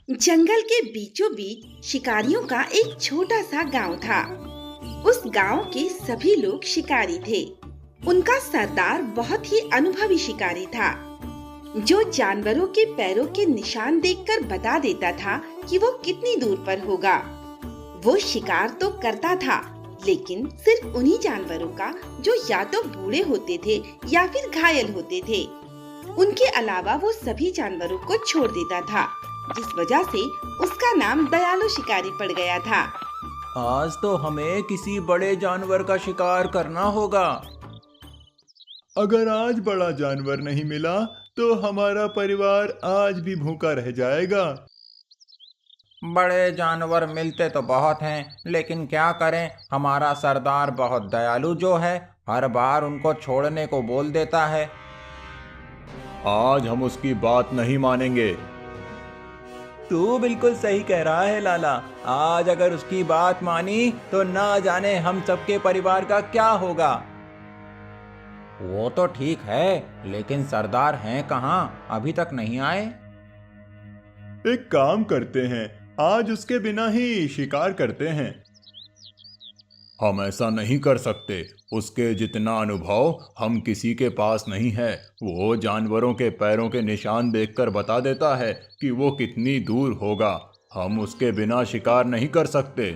जंगल के बीचों बीच शिकारियों का एक छोटा सा गांव था। उस गांव के सभी लोग शिकारी थे। उनका सरदार बहुत ही अनुभवी शिकारी था, जो जानवरों के पैरों के निशान देखकर बता देता था कि वो कितनी दूर पर होगा। वो शिकार तो करता था, लेकिन सिर्फ उन्हीं जानवरों का जो या तो बूढ़े होते थे या फिर घायल होते थे। उनके अलावा वो सभी जानवरों को छोड़ देता था, जिस वजह से उसका नाम दयालु शिकारी पड़ गया था। आज तो हमें किसी बड़े जानवर का शिकार करना होगा। अगर आज बड़ा जानवर नहीं मिला तो हमारा परिवार आज भी भूखा रह जाएगा। बड़े जानवर मिलते तो बहुत हैं, लेकिन क्या करें, हमारा सरदार बहुत दयालु जो है, हर बार उनको छोड़ने को बोल देता है। आज हम उसकी बात नहीं मानेंगे। तू बिल्कुल सही कह रहा है लाला। आज अगर उसकी बात मानी तो ना जाने हम सबके परिवार का क्या होगा। वो तो ठीक है, लेकिन सरदार हैं कहाँ? अभी तक नहीं आए। एक काम करते हैं, आज उसके बिना ही शिकार करते हैं। हम ऐसा नहीं कर सकते। उसके जितना अनुभव हम किसी के पास नहीं है। वो जानवरों के पैरों के निशान देखकर बता देता है कि वो कितनी दूर होगा। हम उसके बिना शिकार नहीं कर सकते।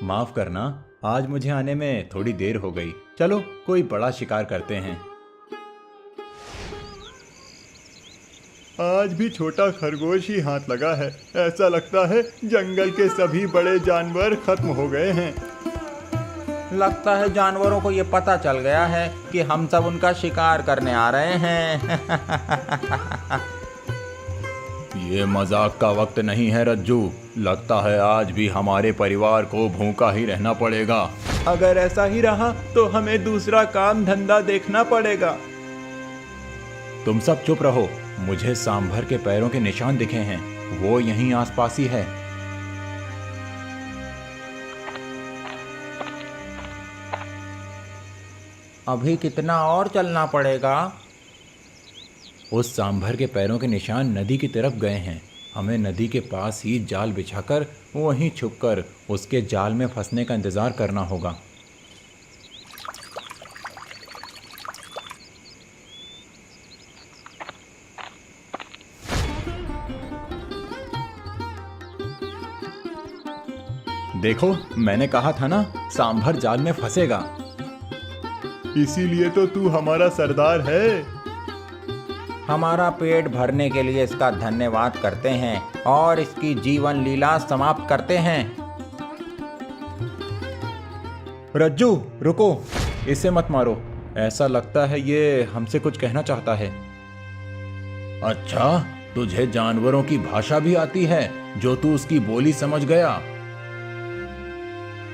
माफ करना, आज मुझे आने में थोड़ी देर हो गई। चलो कोई बड़ा शिकार करते हैं। आज भी छोटा खरगोश ही हाथ लगा है। ऐसा लगता है जंगल के सभी बड़े जानवर खत्म हो गए हैं। लगता है जानवरों को ये पता चल गया है कि हम सब उनका शिकार करने आ रहे हैं। ये मजाक का वक्त नहीं है रज्जू। लगता है आज भी हमारे परिवार को भूखा ही रहना पड़ेगा। अगर ऐसा ही रहा तो हमें दूसरा काम धंधा देखना पड़ेगा। तुम सब चुप रहो। मुझे सांभर के पैरों के निशान दिखे हैं। वो यहीं आसपास ही है। अभी कितना और चलना पड़ेगा? उस सांभर के पैरों के निशान नदी की तरफ गए हैं। हमें नदी के पास ही जाल बिछाकर वहीं छुपकर उसके जाल में फंसने का इंतजार करना होगा। देखो, मैंने कहा था ना, सांभर जाल में फंसेगा। इसीलिए तो तू हमारा सरदार है। हमारा पेट भरने के लिए इसका धन्यवाद करते हैं और इसकी जीवन लीला समाप्त करते हैं। रज्जू रुको, इसे मत मारो। ऐसा लगता है ये हमसे कुछ कहना चाहता है। अच्छा, तुझे जानवरों की भाषा भी आती है जो तू उसकी बोली समझ गया।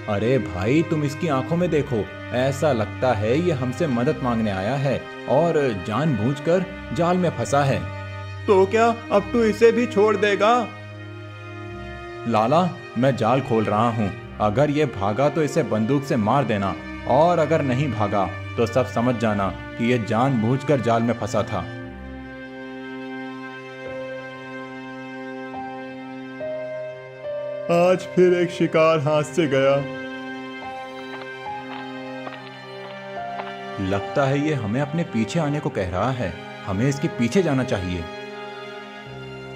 अरे भाई, तुम इसकी आंखों में देखो। ऐसा लगता है ये हमसे मदद मांगने आया है और जानबूझकर जाल में फंसा है। तो क्या अब तू इसे भी छोड़ देगा? लाला, मैं जाल खोल रहा हूँ। अगर ये भागा तो इसे बंदूक से मार देना, और अगर नहीं भागा तो सब समझ जाना कि ये जानबूझकर जाल में फंसा था। आज फिर एक शिकार हाथ से गया। लगता है ये हमें अपने पीछे आने को कह रहा है। हमें इसके पीछे जाना चाहिए।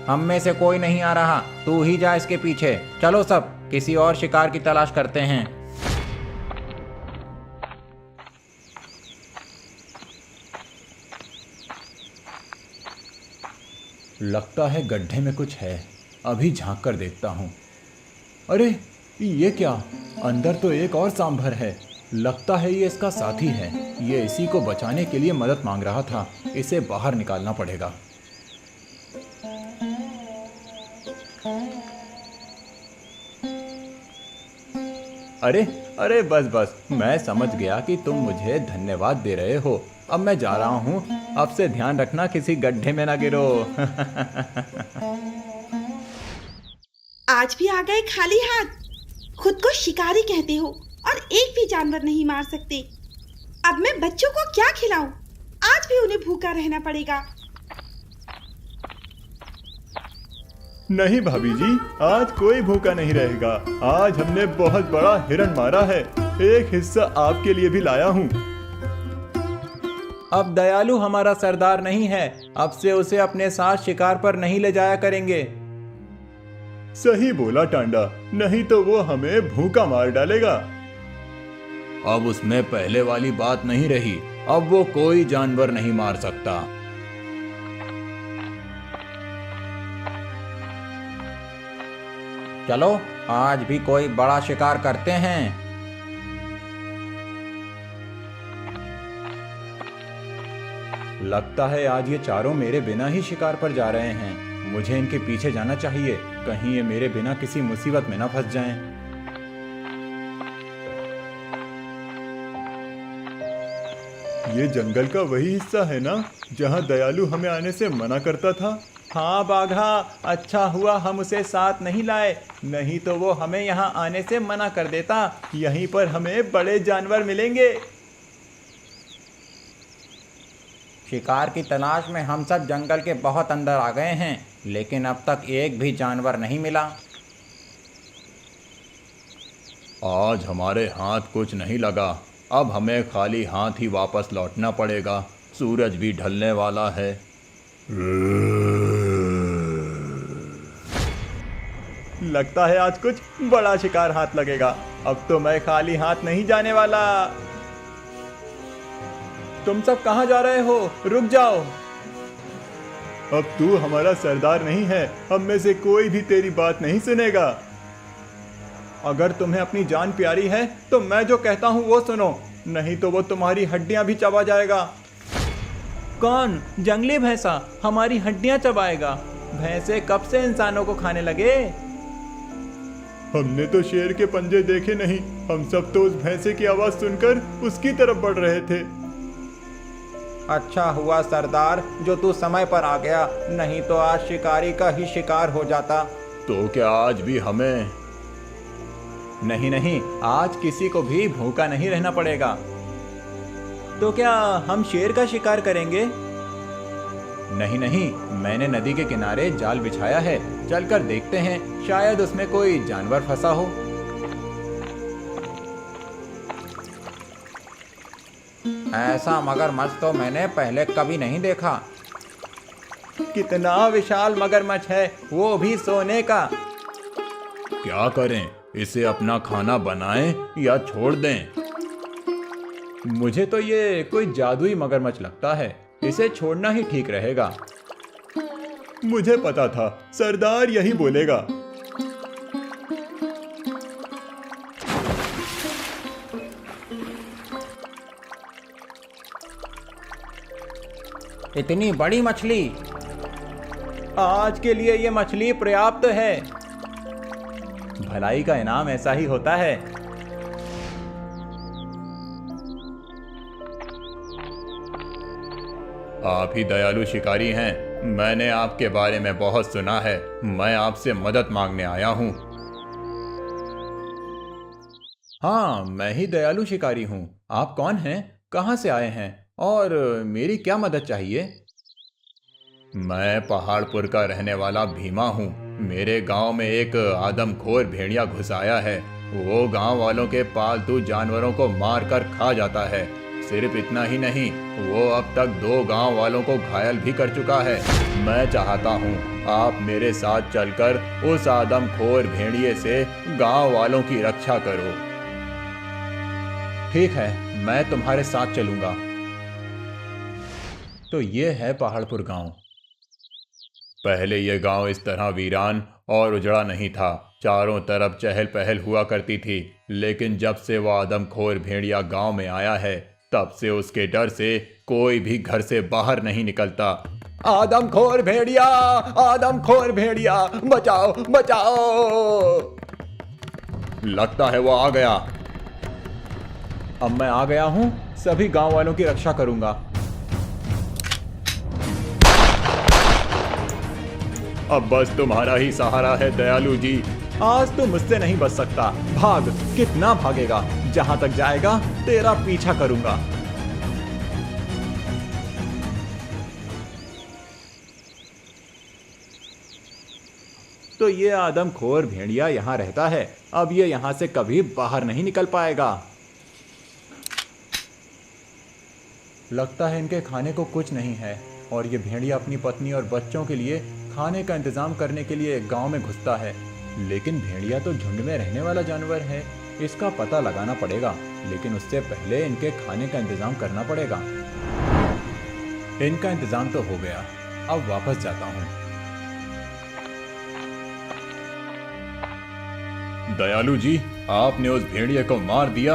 हम में से कोई नहीं आ रहा, तू ही जा इसके पीछे। चलो सब किसी और शिकार की तलाश करते हैं। लगता है गड्ढे में कुछ है। अभी झांक कर देखता हूँ। अरे ये क्या? अंदर तो एक और सांभर है। लगता है ये इसका साथी है। ये इसी को बचाने के लिए मदद मांग रहा था। इसे बाहर निकालना पड़ेगा। अरे अरे, बस बस, मैं समझ गया कि तुम मुझे धन्यवाद दे रहे हो। अब मैं जा रहा हूँ। अब से ध्यान रखना किसी गड्ढे में ना गिरो। आज भी आ गए खाली हाथ। खुद को शिकारी कहते हो और एक भी जानवर नहीं मार सकते। अब मैं बच्चों को क्या खिलाऊं? आज भी उन्हें भूखा रहना पड़ेगा। नहीं भाभी जी, आज कोई भूखा नहीं रहेगा। आज हमने बहुत बड़ा हिरण मारा है। एक हिस्सा आपके लिए भी लाया हूँ। अब दयालु हमारा सरदार नहीं है, अब से उसे अपने साथ शिकार पर नहीं ले जाया करेंगे। सही बोला टांडा, नहीं तो वो हमें भूखा मार डालेगा। अब उसमें पहले वाली बात नहीं रही, अब वो कोई जानवर नहीं मार सकता। चलो आज भी कोई बड़ा शिकार करते हैं। लगता है आज ये चारों मेरे बिना ही शिकार पर जा रहे हैं। मुझे इनके पीछे जाना चाहिए, कहीं ये मेरे बिना किसी मुसीबत में ना फंस जाएं। ये जंगल का वही हिस्सा है ना जहाँ दयालु हमें आने से मना करता था? हाँ बाघा, अच्छा हुआ हम उसे साथ नहीं लाए, नहीं तो वो हमें यहाँ आने से मना कर देता। यहीं पर हमें बड़े जानवर मिलेंगे। शिकार की तलाश में हम सब जंगल के बहुत अंदर आ गए हैं, लेकिन अब तक एक भी जानवर नहीं मिला। आज हमारे हाथ कुछ नहीं लगा, अब हमें खाली हाथ ही वापस लौटना पड़ेगा। सूरज भी ढलने वाला है। लगता है आज कुछ बड़ा शिकार हाथ लगेगा। अब तो मैं खाली हाथ नहीं जाने वाला। तुम सब कहाँ जा रहे हो? रुक जाओ। अब तू हमारा सरदार नहीं है, हम में से कोई भी तेरी बात नहीं सुनेगा। अगर तुम्हें अपनी जान प्यारी है तो मैं जो कहता हूँ वो सुनो, नहीं तो वो तुम्हारी हड्डियां भी चबा जाएगा। कौन? जंगली भैंसा हमारी हड्डियां चबाएगा? भैंसे कब से इंसानों को खाने लगे? हमने तो शेर के पंजे देखे नहीं, हम सब तो उस भैंसे की आवाज सुनकर उसकी तरफ बढ़ रहे थे। अच्छा हुआ सरदार जो तू समय पर आ गया, नहीं तो आज शिकारी का ही शिकार हो जाता। तो क्या आज भी हमें? नहीं नहीं, आज किसी को भी भूखा नहीं रहना पड़ेगा। तो क्या हम शेर का शिकार करेंगे? नहीं नहीं, मैंने नदी के किनारे जाल बिछाया है, चलकर देखते हैं, शायद उसमें कोई जानवर फंसा हो। ऐसा मगरमच्छ तो मैंने पहले कभी नहीं देखा। कितना विशाल मगरमच्छ है, वो भी सोने का। क्या करें, इसे अपना खाना बनाएं या छोड़ दें? मुझे तो ये कोई जादुई मगरमच्छ लगता है, इसे छोड़ना ही ठीक रहेगा। मुझे पता था सरदार यही बोलेगा। इतनी बड़ी मछली? आज के लिए ये मछली पर्याप्त है। भलाई का इनाम ऐसा ही होता है। आप ही दयालु शिकारी हैं, मैंने आपके बारे में बहुत सुना है, मैं आपसे मदद मांगने आया हूँ। हाँ, मैं ही दयालु शिकारी हूँ। आप कौन हैं, कहाँ से आए हैं और मेरी क्या मदद चाहिए? मैं पहाड़पुर का रहने वाला भीमा हूँ। मेरे गांव में एक आदमखोर भेड़िया घुस आया है। वो गांव वालों के पालतू जानवरों को मार कर खा जाता है। सिर्फ इतना ही नहीं, वो अब तक 2 गांव वालों को घायल भी कर चुका है। मैं चाहता हूँ आप मेरे साथ चलकर उस आदमखोर भेड़िए से गांव वालों की रक्षा करो। ठीक है, मैं तुम्हारे साथ चलूंगा। तो ये है पहाड़पुर गांव। पहले ये गांव इस तरह वीरान और उजड़ा नहीं था। चारों तरफ चहल पहल हुआ करती थी, लेकिन जब से वो आदमखोर भेड़िया गांव में आया है, तब से उसके डर से कोई भी घर से बाहर नहीं निकलता। आदमखोर भेड़िया, आदमखोर भेड़िया, बचाओ बचाओ। लगता है वो आ गया। अब मैं आ गया हूं, सभी गांव वालों की रक्षा करूंगा। अब बस तुम्हारा ही सहारा है दयालु जी। आज तो मुझसे नहीं बच सकता। भाग। कितना भागेगा? जहां तक जाएगा तेरा पीछा करूंगा। तो ये आदमखोर भेड़िया यहाँ रहता है। अब ये यहाँ से कभी बाहर नहीं निकल पाएगा। लगता है इनके खाने को कुछ नहीं है और ये भेड़िया अपनी पत्नी और बच्चों के लिए खाने का इंतजाम करने के लिए गांव में घुसता है। लेकिन भेड़िया तो झुंड में रहने वाला जानवर है, इसका पता लगाना पड़ेगा, लेकिन उससे पहले इनके खाने का इंतजाम करना पड़ेगा। इनका इंतजाम तो हो गया, अब वापस जाता हूँ। दयालु जी, आपने उस भेड़िए को मार दिया?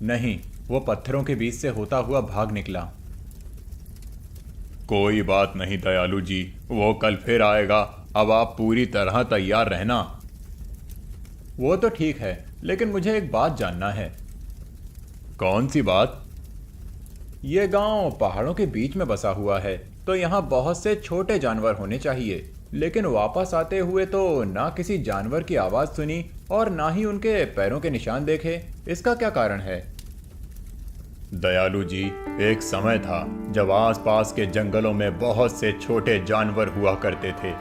नहीं, वो पत्थरों के बीच से होता हुआ भाग निकला। कोई बात नहीं दयालु जी, वो कल फिर आएगा। अब आप पूरी तरह तैयार रहना। वो तो ठीक है, लेकिन मुझे एक बात जानना है। कौन सी बात? ये गांव पहाड़ों के बीच में बसा हुआ है, तो यहाँ बहुत से छोटे जानवर होने चाहिए, लेकिन वापस आते हुए तो ना किसी जानवर की आवाज सुनी और ना ही उनके पैरों के निशान देखे। इसका क्या कारण है? दयालु जी, एक समय था जब आसपास के जंगलों में बहुत से छोटे जानवर हुआ करते थे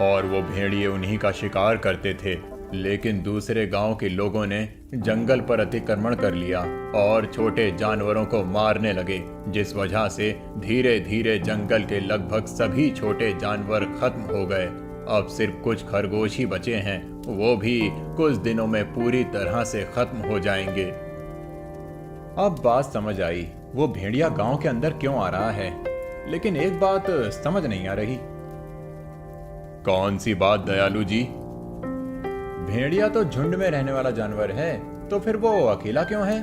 और वो भेड़िए उन्हीं का शिकार करते थे। लेकिन दूसरे गांव के लोगों ने जंगल पर अतिक्रमण कर लिया और छोटे जानवरों को मारने लगे, जिस वजह से धीरे धीरे जंगल के लगभग सभी छोटे जानवर खत्म हो गए। अब सिर्फ कुछ खरगोश ही बचे हैं, वो भी कुछ दिनों में पूरी तरह से खत्म हो जाएंगे। अब बात समझ आई, वो भेड़िया गांव के अंदर क्यों आ रहा है। लेकिन एक बात समझ नहीं आ रही। कौन सी बात दयालु जी? भेड़िया तो झुंड में रहने वाला जानवर है, तो फिर वो अकेला क्यों है?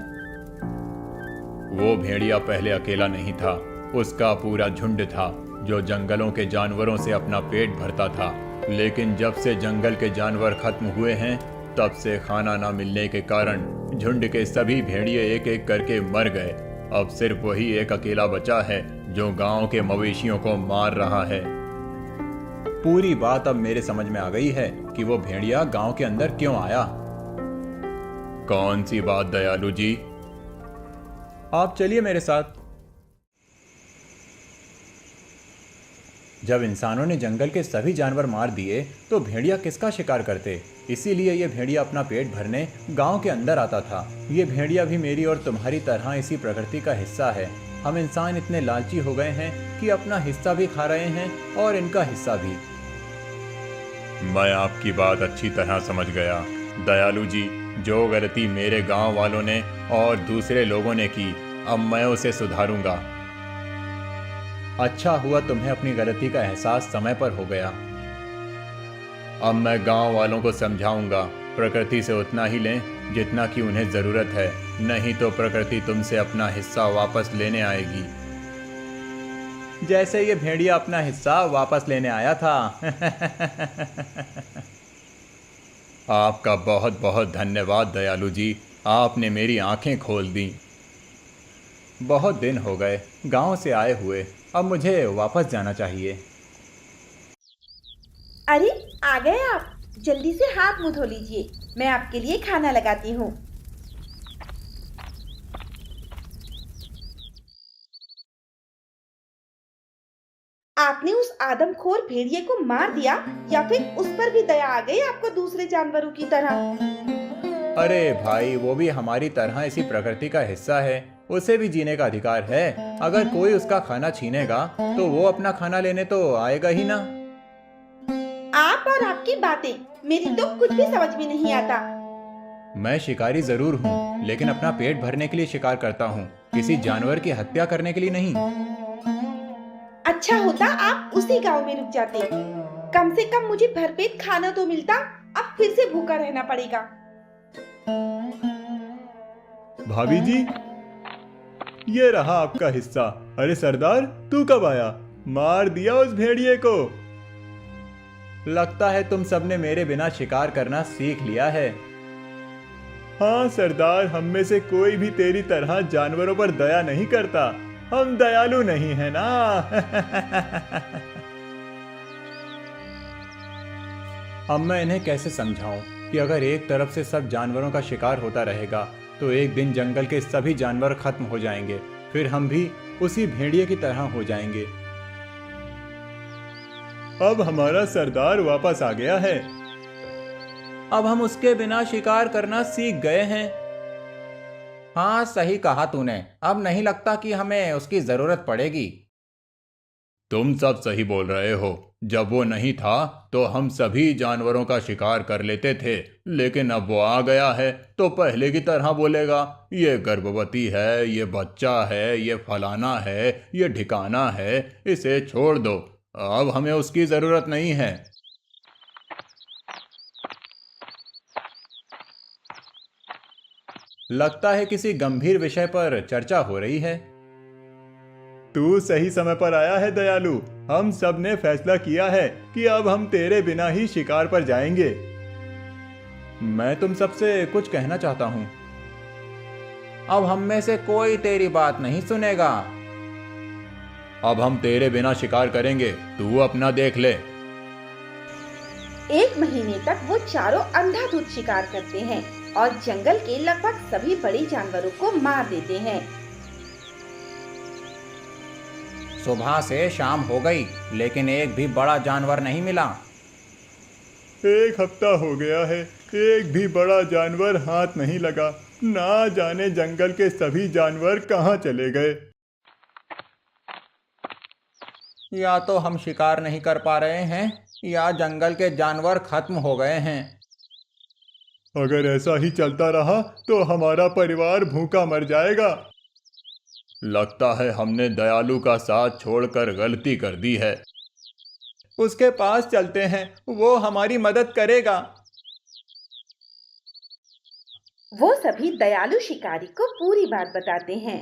वो भेड़िया पहले अकेला नहीं था, उसका पूरा झुंड था जो जंगलों के जानवरों से अपना पेट भरता था। लेकिन जब से जंगल के जानवर खत्म हुए हैं, तब से खाना ना मिलने के कारण झुंड के सभी भेड़िए एक एक करके मर गए। अब सिर्फ वही एक अकेला बचा है जो गांव के मवेशियों को मार रहा है। पूरी बात अब मेरे समझ में आ गई है कि वो भेड़िया गांव के अंदर क्यों आया। कौन सी बात दयालु जी? आप चलिए मेरे साथ। जब इंसानों ने जंगल के सभी जानवर मार दिए तो भेड़िया किसका शिकार करते? इसीलिए ये भेड़िया अपना पेट भरने गांव के अंदर आता था। ये भेड़िया भी मेरी और तुम्हारी तरह इसी प्रकृति का हिस्सा है। हम इंसान इतने लालची हो गए हैं कि अपना हिस्सा भी खा रहे हैं और इनका हिस्सा भी। मैं आपकी बात अच्छी तरह समझ गया दयालु जी। जो गलती मेरे गांव वालों ने और दूसरे लोगों ने की, अब मैं उसे सुधारूंगा। अच्छा हुआ तुम्हें अपनी गलती का एहसास समय पर हो गया। अब मैं गांव वालों को समझाऊंगा, प्रकृति से उतना ही लें जितना कि उन्हें जरूरत है, नहीं तो प्रकृति तुमसे अपना हिस्सा वापस लेने आएगी। जैसे ये भेड़िया अपना हिस्सा वापस लेने आया था। आपका बहुत बहुत धन्यवाद दयालु जी, आपने मेरी आंखें खोल दी। बहुत दिन हो गए गांव से आए हुए, अब मुझे वापस जाना चाहिए। अरे आ गए आप, जल्दी से हाथ मुंह धो लीजिए, मैं आपके लिए खाना लगाती हूँ। आपने उस आदमखोर भेड़िए को मार दिया या फिर उस पर भी दया आ गई आपको दूसरे जानवरों की तरह? अरे भाई, वो भी हमारी तरह इसी प्रकृति का हिस्सा है, उसे भी जीने का अधिकार है। अगर कोई उसका खाना छीनेगा तो वो अपना खाना लेने तो आएगा ही ना। आप और आपकी बातें, मेरी तो कुछ भी समझ में नहीं आता। मैं शिकारी जरूर हूँ, लेकिन अपना पेट भरने के लिए शिकार करता हूँ, किसी जानवर की हत्या करने के लिए नहीं। अच्छा होता आप उसी गांव में रुक जाते, कम से कम मुझे भरपेट खाना तो मिलता। अब फिर से भूखा रहना पड़ेगा। भाभी जी, ये रहा आपका हिस्सा। अरे सरदार, तू कब आया? मार दिया उस भेड़िए को। लगता है तुम सबने मेरे बिना शिकार करना सीख लिया है। हाँ सरदार, हम में से कोई भी तेरी तरह जानवरों पर दया नहीं करता। हम दयालु नहीं है ना। अब मैं इन्हें कैसे समझाऊं कि अगर एक तरफ से सब जानवरों का शिकार होता रहेगा तो एक दिन जंगल के सभी जानवर खत्म हो जाएंगे, फिर हम भी उसी भेड़िए की तरह हो जाएंगे। अब हमारा सरदार वापस आ गया है। अब हम उसके बिना शिकार करना सीख गए हैं। हाँ, सही कहा तूने। अब नहीं लगता कि हमें उसकी जरूरत पड़ेगी। तुम सब सही बोल रहे हो। जब वो नहीं था तो हम सभी जानवरों का शिकार कर लेते थे, लेकिन अब वो आ गया है तो पहले की तरह बोलेगा, ये गर्भवती है, ये बच्चा है, ये फलाना है, ये ठिकाना है, इसे छोड़ दो, अब हमें उसकी जरूरत नहीं है। लगता है किसी गंभीर विषय पर चर्चा हो रही है। तू सही समय पर आया है दयालु। हम सब ने फैसला किया है कि अब हम तेरे बिना ही शिकार पर जाएंगे। मैं तुम सबसे कुछ कहना चाहता हूं। अब हम में से कोई तेरी बात नहीं सुनेगा। अब हम तेरे बिना शिकार करेंगे, तू अपना देख ले। 1 महीने तक वो चारों अंधाधुंध शिकार करते हैं और जंगल के लगभग सभी बड़े जानवरों को मार देते हैं। सुबह से शाम हो गई, लेकिन एक भी बड़ा जानवर नहीं मिला। 1 हफ्ता हो गया है, एक भी बड़ा जानवर हाथ नहीं लगा। ना जाने जंगल के सभी जानवर कहाँ चले गए। या तो हम शिकार नहीं कर पा रहे हैं या जंगल के जानवर खत्म हो गए हैं। अगर ऐसा ही चलता रहा तो हमारा परिवार भूखा मर जाएगा। लगता है हमने दयालु का साथ छोड़कर गलती कर दी है। उसके पास चलते हैं, वो हमारी मदद करेगा। वो सभी दयालु शिकारी को पूरी बात बताते हैं।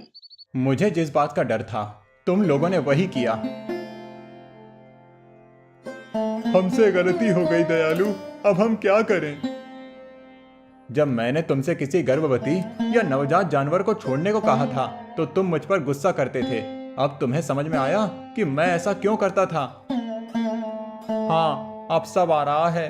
मुझे जिस बात का डर था, तुम लोगों ने वही किया। हमसे गलती हो गई दयालु, अब हम क्या करें? जब मैंने तुमसे किसी गर्भवती या नवजात जानवर को छोड़ने को कहा था तो तुम मुझ पर गुस्सा करते थे। अब तुम्हें समझ में आया कि मैं ऐसा क्यों करता था। हाँ, अब सब आ रहा है।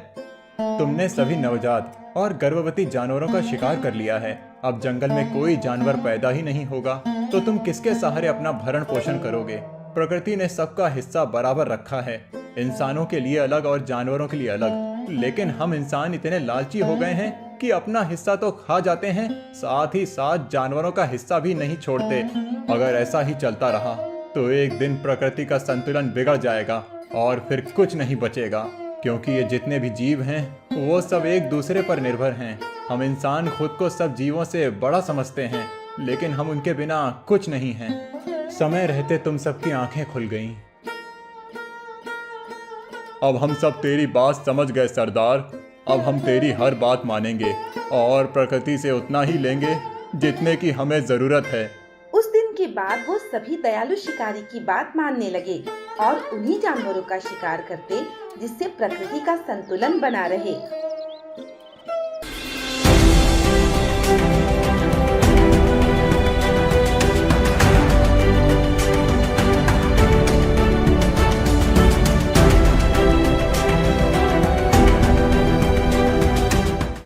तुमने सभी नवजात और गर्भवती जानवरों का शिकार कर लिया है। अब जंगल में कोई जानवर पैदा ही नहीं होगा, तो तुम किसके सहारे अपना भरण पोषण करोगे? प्रकृति ने सबका हिस्सा बराबर रखा है, इंसानों के लिए अलग और जानवरों के लिए अलग। लेकिन हम इंसान इतने लालची हो गए हैं कि अपना हिस्सा तो खा जाते हैं, साथ ही साथ जानवरों का हिस्सा भी नहीं छोड़ते। अगर ऐसा ही चलता रहा तो एक दिन प्रकृति का संतुलन बिगड़ जाएगा और फिर कुछ नहीं बचेगा, क्योंकि ये जितने भी जीव हैं वो सब एक दूसरे पर निर्भर हैं। हम इंसान खुद को सब जीवों से बड़ा समझते हैं, लेकिन हम उनके बिना कुछ नहीं हैं। समय रहते तुम सबकी आंखें खुल गईं। अब हम सब तेरी बात समझ गए सरदार। अब हम तेरी हर बात मानेंगे और प्रकृति से उतना ही लेंगे जितने की हमें जरूरत है। उस दिन के बाद वो सभी दयालु शिकारी की बात मानने लगे और उन्हीं जानवरों का शिकार करते जिससे प्रकृति का संतुलन बना रहे